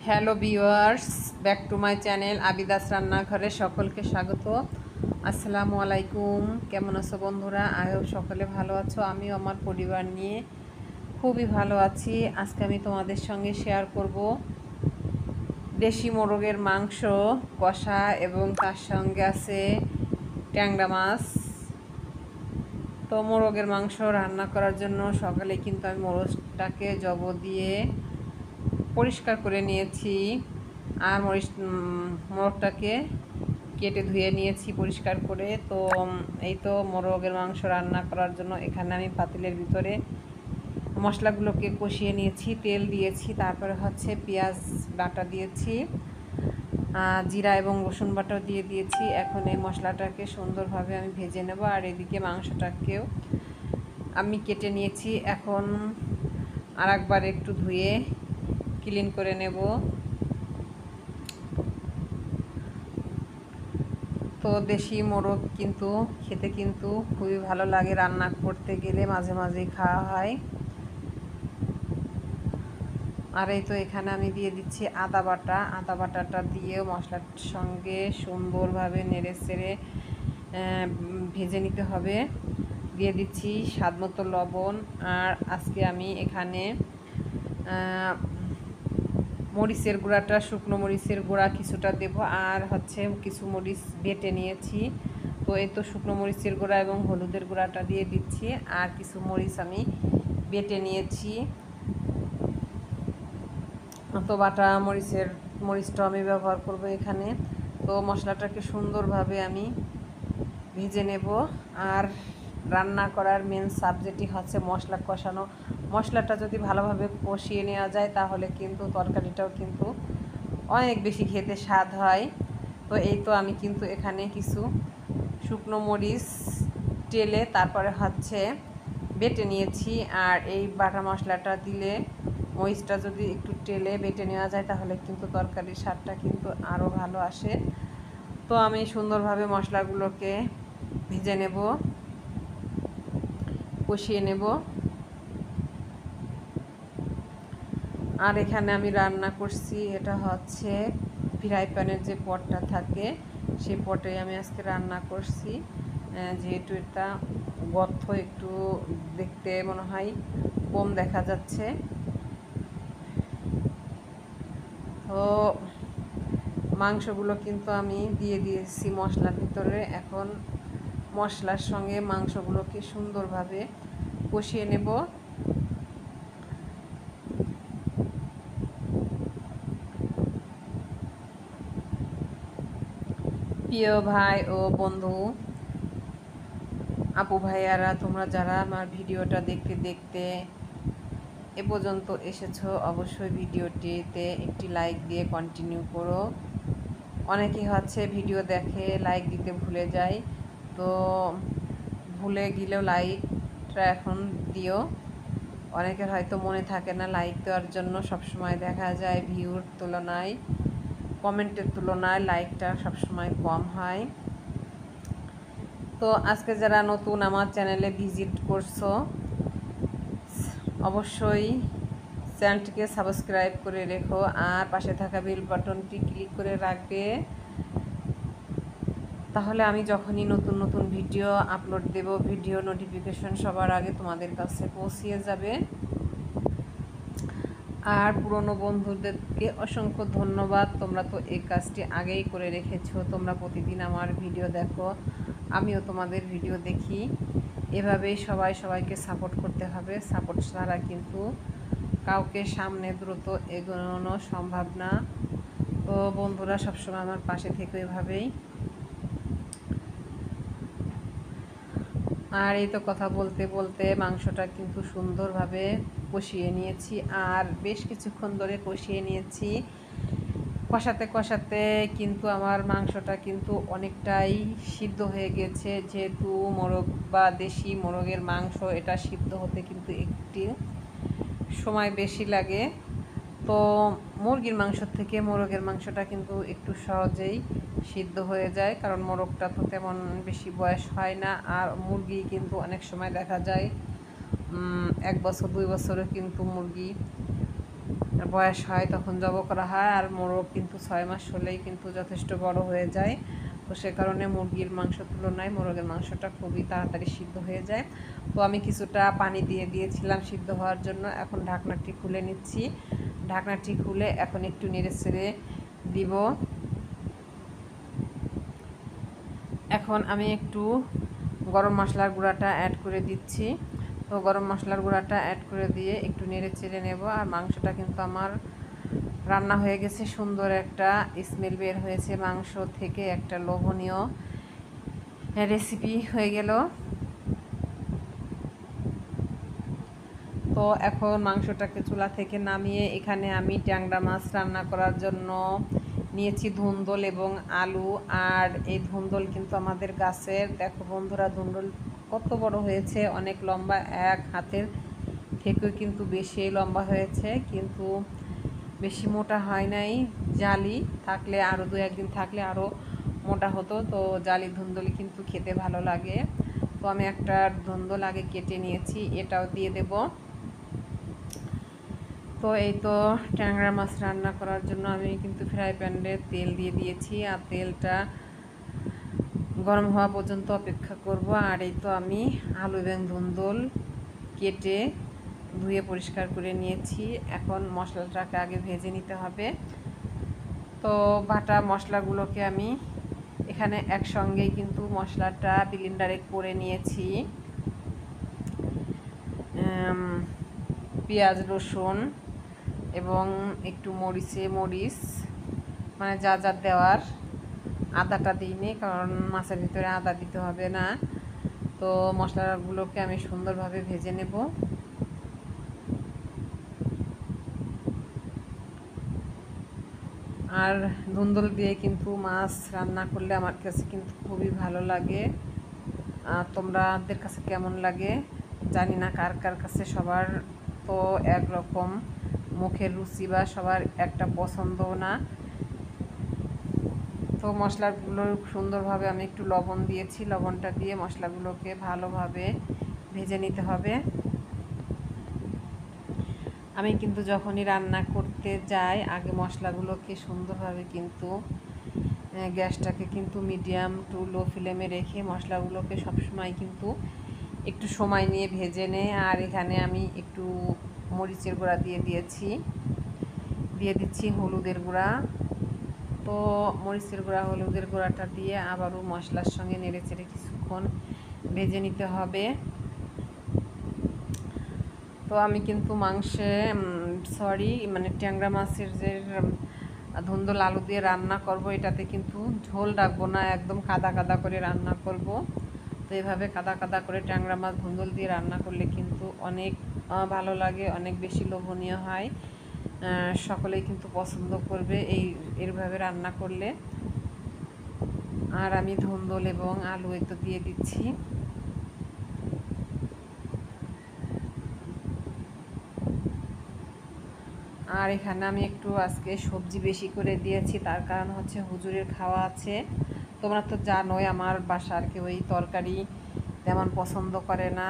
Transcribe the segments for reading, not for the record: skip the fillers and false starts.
Hello viewers, back to my channel Abida's রান্নাঘরে সকলকে স্বাগত। আসসালামু আলাইকুম। কেমন আছো বন্ধুরা? আয়ও সকলে ভালো আছো। আমিও আমার পরিবার নিয়ে খুবই ভালো আছি। আজকে আমি তোমাদের সঙ্গে শেয়ার করব দেশি মোরগের মাংস কষা এবং তার সঙ্গে আছে ট্যাংরা মাছ। তো মোরগের মাংস রান্না করার জন্য সকালে কিন্তু আমি মোরগটাকে জব দিয়ে পরিষ্কার করে নিয়েছি আর মোরগটাকে কেটে ধুয়ে নিয়েছি পরিষ্কার করে। তো এই তো মোরগের মাংস রান্না করার জন্য এখানে আমি পাতিলের ভিতরে মশলাগুলোকে কষিয়ে নিয়েছি, তেল দিয়েছি, তারপরে হচ্ছে পেঁয়াজ বাটা দিয়েছি, জিরা এবং রসুন বাটাও দিয়ে দিয়েছি। এখন এই মশলাটাকে সুন্দরভাবে আমি ভেজে নেব। আর এদিকে মাংসটাকেও আমি কেটে নিয়েছি। এখন আর একবার একটু ধুয়ে ক্লিন করে নেব। তো দেশি মোরগ কিন্তু খেতে কিন্তু খুবই ভালো লাগে, রান্না করতে গেলে মাঝে মাঝেই খাওয়া হয়। আর এই তো এখানে আমি দিয়ে দিচ্ছি আদা বাটা। আদা বাটাটা দিয়েও মশলার সঙ্গে সুন্দরভাবে নেড়ে চেড়ে ভেজে নিতে হবে। দিয়ে দিচ্ছি স্বাদ মতো লবণ। আর আজকে আমি এখানে মরিচের গুঁড়াটা, শুকনো মরিচের গুঁড়া কিছুটা দেব, আর হচ্ছে কিছু মরিচ বেটে নিয়েছি। তো এই তো শুকনো মরিচের গুঁড়া এবং হলুদের গুঁড়াটা দিয়ে দিচ্ছি, আর কিছু মরিচ আমি বেটে নিয়েছি। তো বাটা মরিচটা আমি ব্যবহার করব এখানে। তো মশলাটাকে সুন্দরভাবে আমি ভেজে নেব। আর রান্না করার মেন সাবজেক্টই হচ্ছে মশলা কষানো। মশলাটা যদি ভালোভাবে কষিয়ে নেওয়া যায় তাহলে কিন্তু তরকারিটাও কিন্তু অনেক বেশি খেতে স্বাদ হয়। তো এই তো আমি কিন্তু এখানে কিছু শুকনো মরিচ টেলে তারপরে হচ্ছে বেটে নিয়েছি। আর এই বাটা মশলাটা দিলে মরিচটা যদি একটু টেলে বেটে নেওয়া যায় তাহলে কিন্তু তরকারির স্বাদটা কিন্তু আরও ভালো আসে। তো আমি সুন্দরভাবে মশলাগুলোকে ভেজে নেব, কষিয়ে নেব। আর এখানে আমি রান্না করছি, এটা হচ্ছে ফ্রাই প্যানের যে পটটা থাকে সেই পটে আমি আজকে রান্না করছি। যেহেতু এটা গর্ত একটু দেখতে মনে হয় কম দেখা যাচ্ছে। তো মাংসগুলো কিন্তু আমি দিয়ে দিয়েছি মশলার ভিতরে। এখন মশলার সঙ্গে মাংসগুলোকে সুন্দরভাবে কষিয়ে নেব। প্রিয় ভাই ও বন্ধু, আপু ভাইয়ারা, তোমরা যারা আমার ভিডিওটা দেখতে দেখতে এ পর্যন্ত এসেছো অবশ্যই ভিডিওটিতে একটি লাইক দিয়ে কন্টিনিউ করো। অনেকে হচ্ছে ভিডিও দেখে লাইক দিতে ভুলে যায়, তো ভুলে গেলেও লাইকটা এখন দিও। অনেকের হয়তো মনে থাকে না লাইক দেওয়ার জন্য। সবসময় দেখা যায় ভিউর তুলনায়, কমেন্টের তুলনায় লাইকটা সবসময় কম হয়। তো আজকে যারা নতুন আমার চ্যানেলে ভিজিট করছো অবশ্যই চ্যানেলটিকে সাবস্ক্রাইব করে রেখো, আর পাশে থাকা বেল বাটনটি ক্লিক করে রাখবে। তাহলে আমি যখনই নতুন নতুন ভিডিও আপলোড দেব ভিডিও নোটিফিকেশন সবার আগে তোমাদের কাছে পৌঁছিয়ে যাবে। আর পুরনো বন্ধুদেরকে অসংখ্য ধন্যবাদ, তোমরা তো এই কাজটি আগেই করে রেখেছো। তোমরা প্রতিদিন আমার ভিডিও দেখো, আমিও তোমাদের ভিডিও দেখি। এভাবেই সবাইকে সাপোর্ট করতে হবে। সাপোর্ট ছাড়া কিন্তু কাউকে সামনে দ্রুত এগোনো সম্ভব না। তো বন্ধুরা সবসময় আমার পাশে থেকে এভাবেই। আর এই তো কথা বলতে বলতে মাংসটা কিন্তু সুন্দরভাবে কষিয়ে নিয়েছি, আর বেশ কিছুক্ষণ ধরে কষিয়ে নিয়েছি। কষাতে কষাতে কিন্তু আমার মাংসটা কিন্তু অনেকটাই সিদ্ধ হয়ে গেছে। যেহেতু মোরগ বা দেশি মোরগের মাংস, এটা সিদ্ধ হতে কিন্তু একটি সময় বেশি লাগে। তো মুরগির মাংসর থেকে মোরগের মাংসটা কিন্তু একটু সহজেই সিদ্ধ হয়ে যায়, কারণ মোরগটা তো তেমন বেশি বয়স হয় না। আর মুরগি কিন্তু অনেক সময় দেখা যায় 1 বছর 2 বছরও কিন্তু মুরগি বয়স হয় তখন জব করা হয়। আর মোরগ কিন্তু 6 মাস হলেই কিন্তু যথেষ্ট বড় হয়ে যায়। তো সে কারণে মুরগির মাংস তুলনায় মোরগের মাংসটা খুবই তাড়াতাড়ি সিদ্ধ হয়ে যায়। তো আমি কিছুটা পানি দিয়ে দিয়েছিলাম সিদ্ধ হওয়ার জন্য। এখন ঢাকনাটি খুলে নিচ্ছি। ঢাকনাটি খুলে এখন একটু নেড়ে চেড়ে দিব। এখন আমি একটু গরম মশলার গুঁড়াটা অ্যাড করে দিচ্ছি। তো গরম মশলার গুঁড়াটা অ্যাড করে দিয়ে একটু নেড়ে চেড়ে নেব। আর মাংসটা কিন্তু আমার রান্না হয়ে গেছে, সুন্দর একটা স্মেল বের হয়েছে মাংস থেকে, একটা লোভনীয় রেসিপি হয়ে গেল। তো এখন মাংসটাকে চুলা থেকে নামিয়ে এখানে আমি ট্যাংরা মাছ রান্না করার জন্য নিয়েছি ধুন্দল এবং আলু। আর এই ধুন্দল কিন্তু আমাদের গাছের, দেখো বন্ধুরা ধুন্দল কত বড় হয়েছে, অনেক লম্বা, এক হাতের থেকেও কিন্তু বেশি লম্বা হয়েছে, কিন্তু বেশি মোটা হয় নাই। জালি থাকলে আরও 2-1 দিন থাকলে আরও মোটা হতো। তো জালি ধুন্দলি কিন্তু খেতে ভালো লাগে। তো আমি একটা ধুন্দল আগে কেটে নিয়েছি, এটাও দিয়ে দেব। তো এই তো ট্যাংরা মাছ রান্না করার জন্য আমি কিন্তু ফ্রাই প্যানে তেল দিয়ে দিয়েছি। আর তেলটা গরম হওয়া পর্যন্ত অপেক্ষা করব। আর এই তো আমি আলু এবং ধুন্দল কেটে ধুয়ে পরিষ্কার করে নিয়েছি। এখন মশলাটাকে আগে ভেজে নিতে হবে। তো বাটা মশলাগুলোকে আমি এখানে একসঙ্গেই কিন্তু মশলাটা ব্লেন্ডারে করে নিয়েছি। পেঁয়াজ, রসুন এবং একটু মরিচ মানে যা যা দেওয়ার, আদাটা দিইনি কারণ মাছের ভিতরে আদা দিতে হবে না। তো মশলাগুলোকে আমি সুন্দরভাবে ভেজে নেব। আর ধুন্দল দিয়ে কিন্তু মাছ রান্না করলে আমার কাছে কিন্তু খুবই ভালো লাগে। তোমাদের কাছে কেমন লাগে জানি না, কার কার কাছে সবার তো একরকম মুখের রুচি বা সবার একটা পছন্দও না। তো মশলাগুলো সুন্দরভাবে আমি একটু লবণ দিয়েছি, লবণটা দিয়ে মশলাগুলোকে ভালোভাবে ভেজে নিতে হবে। আমি কিন্তু যখনই রান্না করতে যাই আগে মশলাগুলোকে সুন্দরভাবে কিন্তু গ্যাসটাকে কিন্তু মিডিয়াম টু লো ফ্লেমে রেখে মশলাগুলোকে সবসময় কিন্তু একটু সময় নিয়ে ভেজে নেই। আর এখানে আমি একটু মরিচের গুঁড়া দিয়ে দিচ্ছি হলুদের গুঁড়া। তো মরিচের গুঁড়া, হলুদের গুঁড়াটা দিয়ে আবারও মশলার সঙ্গে নেড়ে চেড়ে কিছুক্ষণ ভেজে নিতে হবে। তো আমি কিন্তু মানে ট্যাংরা মাছের যে ধুন্দল আলু দিয়ে রান্না করব, এটাতে কিন্তু ঝোল রাখবো না, একদম কাদা কাদা করে রান্না করব। তো এভাবে কাদা কাদা করে ট্যাংরা মাছ ধুন্দল দিয়ে রান্না করলে কিন্তু অনেক ভালো লাগে, অনেক বেশি লোভনীয় হয়। সকলেই কিন্তু পছন্দ করবে এইভাবে রান্না করলে। আর আমি ধুন্দল এবং আলু এই তো দিয়ে দিচ্ছি। আর এখানে আমি একটু আজকে সবজি বেশি করে দিয়েছি, তার কারণ হচ্ছে হুজুরের খাওয়া আছে। তোমরা তো জানোই আমার বাসার কেউই তরকারি তেমন পছন্দ করে না।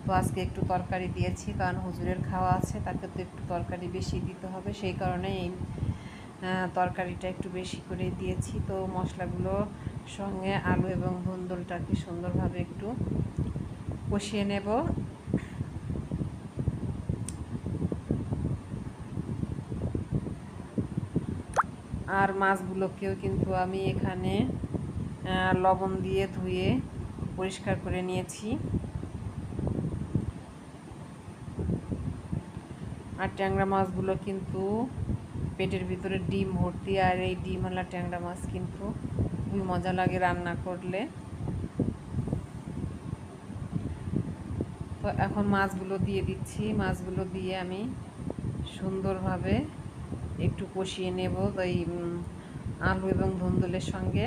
তো আজকে একটু তরকারি দিয়েছি, কারণ হুজুরের খাওয়া আছে, তাকে তো একটু তরকারি বেশি দিতে হবে, সেই কারণে এই তরকারিটা একটু বেশি করে দিয়েছি। তো মশলাগুলো সঙ্গে আলু এবং ধুন্দলটাকে সুন্দরভাবে একটু কষিয়ে নেব। আর মাছগুলোকেও কিন্তু আমি এখানে লবণ দিয়ে ধুয়ে পরিষ্কার করে নিয়েছি। আর ট্যাংরা মাছগুলো কিন্তু পেটের ভিতরে ডিম ভর্তি, আর এই ডিমওয়ালা ট্যাংরা মাছ কিন্তু খুবই মজা লাগে রান্না করলে। তো এখন মাছগুলো দিয়ে দিচ্ছি। মাছগুলো দিয়ে আমি সুন্দরভাবে একটু কষিয়ে নেব এই আলু এবং ধুন্দুলের সঙ্গে।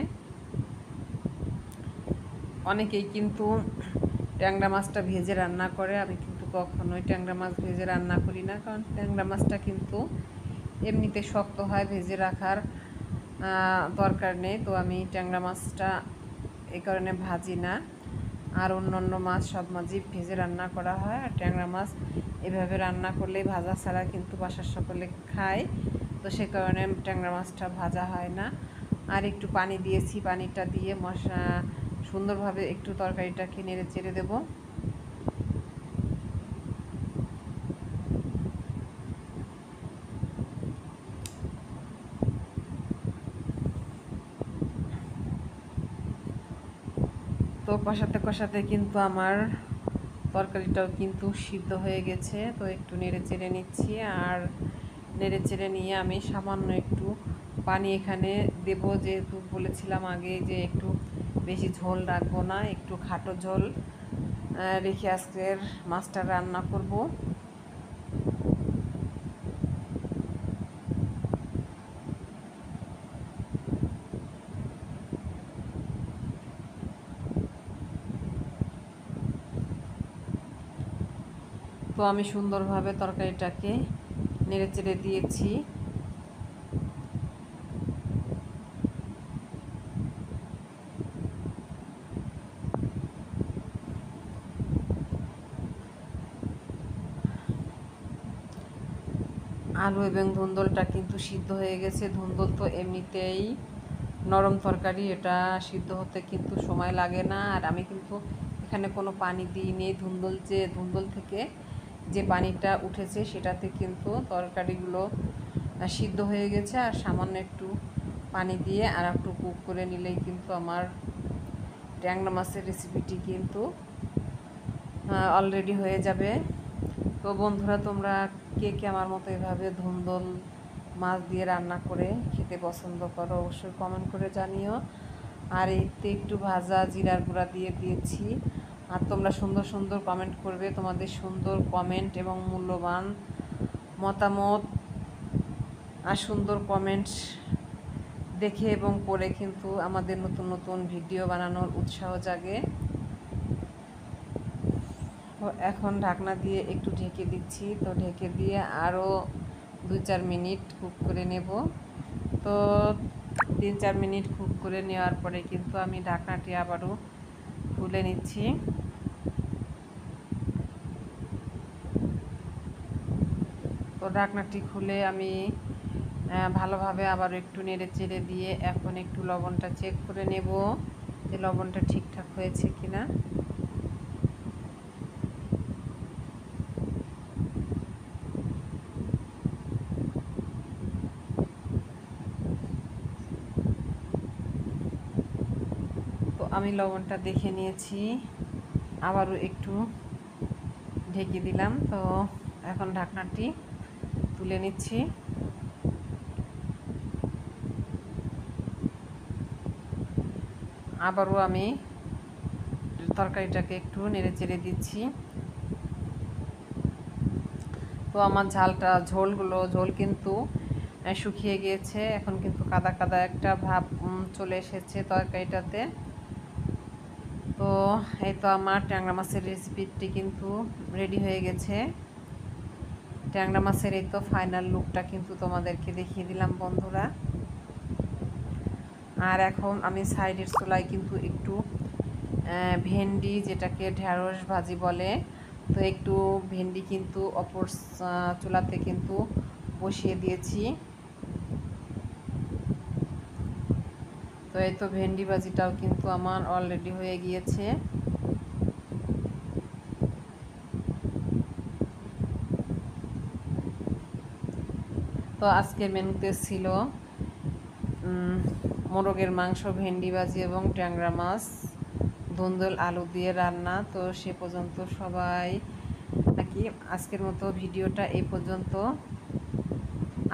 অনেকেই কিন্তু ট্যাংরা মাছটা ভেজে রান্না করে, আমি কিন্তু কখনোই ট্যাংরা মাছ ভেজে রান্না করি না, কারণ ট্যাংরা মাছটা কিন্তু এমনিতে শক্ত হয়, ভেজে রাখার দরকার নেই। তো আমি ট্যাংরা মাছটা এই কারণে ভাজি না। আর অন্য মাছ সব মাছই ভেজে রান্না করা হয়। আর ট্যাংরা মাছ এভাবে রান্না করলে ভাজা ছাড়া কিন্তু বাসার সকলে খায়, তো সে কারণে ট্যাংরা মাছটা ভাজা হয় না। আর একটু পানি দিয়েছি, পানিটা দিয়ে সুন্দরভাবে একটু তরকারিটাকে নেড়ে চেড়ে দেবো। তো কষাতে কষাতে কিন্তু আমার তরকারিটাও কিন্তু সিদ্ধ হয়ে গেছে। তো একটু নেড়ে চেড়ে নিচ্ছি, আর নেড়ে চেড়ে নিয়ে আমি সামান্য একটু পানি এখানে দেব, যেহেতু বলেছিলাম আগে যে একটু বেশি ঝোল রাখবো না, একটু খাটো ঝোল রেখে আজকের মাছটা রান্না করব। তো আমি সুন্দরভাবে তরকারিটাকে নেড়ে চেড়ে দিয়েছি। আলু এবং ধুন্দলটা কিন্তু সিদ্ধ হয়ে গেছে। ধুন্দল তো এমনিতেই নরম তরকারি, এটা সিদ্ধ হতে কিন্তু সময় লাগে না। আর আমি কিন্তু এখানে কোনো পানি দিইনি। ধুন্দল থেকে যে পানিটা উঠেছে সেটাতে কিন্তু তরকারিগুলো সিদ্ধ হয়ে গেছে। আর সামান্য একটু পানি দিয়ে আর একটু কুক করে নিলেই কিন্তু আমার ট্যাংরা মাছের রেসিপিটি কিন্তু অলরেডি হয়ে যাবে। তো বন্ধুরা, তোমরা কে কে আমার মতো এভাবে ধুন্দল মাছ দিয়ে রান্না করে খেতে পছন্দ করো অবশ্যই কমেন্ট করে জানিও। আর এতে একটু ভাজা জিরার গুঁড়া দিয়ে দিয়েছি। আর তোমরা সুন্দর সুন্দর কমেন্ট করবে, তোমাদের সুন্দর কমেন্ট এবং মূল্যবান মতামত আর সুন্দর কমেন্টস দেখে এবং পড়ে কিন্তু আমাদের নতুন নতুন ভিডিও বানানোর উৎসাহ জাগে। তো এখন ঢাকনা দিয়ে একটু ঢেকে দিচ্ছি। তো ঢেকে দিয়ে আরও 2-4 মিনিট কুক করে নেব। তো 3-4 মিনিট কুক করে নেওয়ার পরে কিন্তু আমি ঢাকনাটি আবারও খুলে নিচ্ছি। তো ঢাকনাটি খুলে আমি ভালোভাবে আবার একটু নেড়ে চেড়ে দিয়ে এখন একটু লবণটা চেক করে নেব যে লবণটা ঠিকঠাক হয়েছে কিনা। তো আমি লবণটা দেখে নিয়েছি, আবারও একটু ঢেকে দিলাম। তো এখন ঢাকনাটি তুলে নিচ্ছি। আবারও আমি তরকারিটাকে একটু নেড়ে চেড়ে দিচ্ছি। তো আমার ঝোল কিন্তু শুকিয়ে গিয়েছে। এখন কিন্তু কাদা কাদা একটা ভাব চলে এসেছে তরকারিটাতে। তো এই তো আমার ট্যাংরা মাছের রেসিপিটি কিন্তু রেডি হয়ে গেছে। ট্যাংরা মাছের এই তো ফাইনাল লুকটা কিন্তু তোমাদেরকে দেখিয়ে দিলাম বন্ধুরা। আর এখন আমি সাইডের চুলায় কিন্তু একটু ভেন্ডি, যেটাকে ঢেঁড়স ভাজি বলে, তো একটু ভেন্ডি কিন্তু অপর চুলাতে কিন্তু বসিয়ে দিয়েছি। তো এই তো ভেন্ডি ভাজিটাও কিন্তু আমার অলরেডি হয়ে গিয়েছে। তো আজকের মেনুতে ছিল মোরগের মাংস, ভেন্ডি ভাজি এবং ট্যাংরা মাছ, ধুন্দল আলু দিয়ে রান্না। তো সে পর্যন্ত সবাই নাকি আজকের মতো ভিডিওটা এই পর্যন্ত।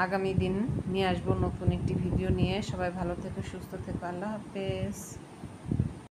আগামী দিন নিয়ে আসবো নতুন একটি ভিডিও নিয়ে। সবাই ভালো থেকো, সুস্থ থেকো, আল্লাহ হাফেজ।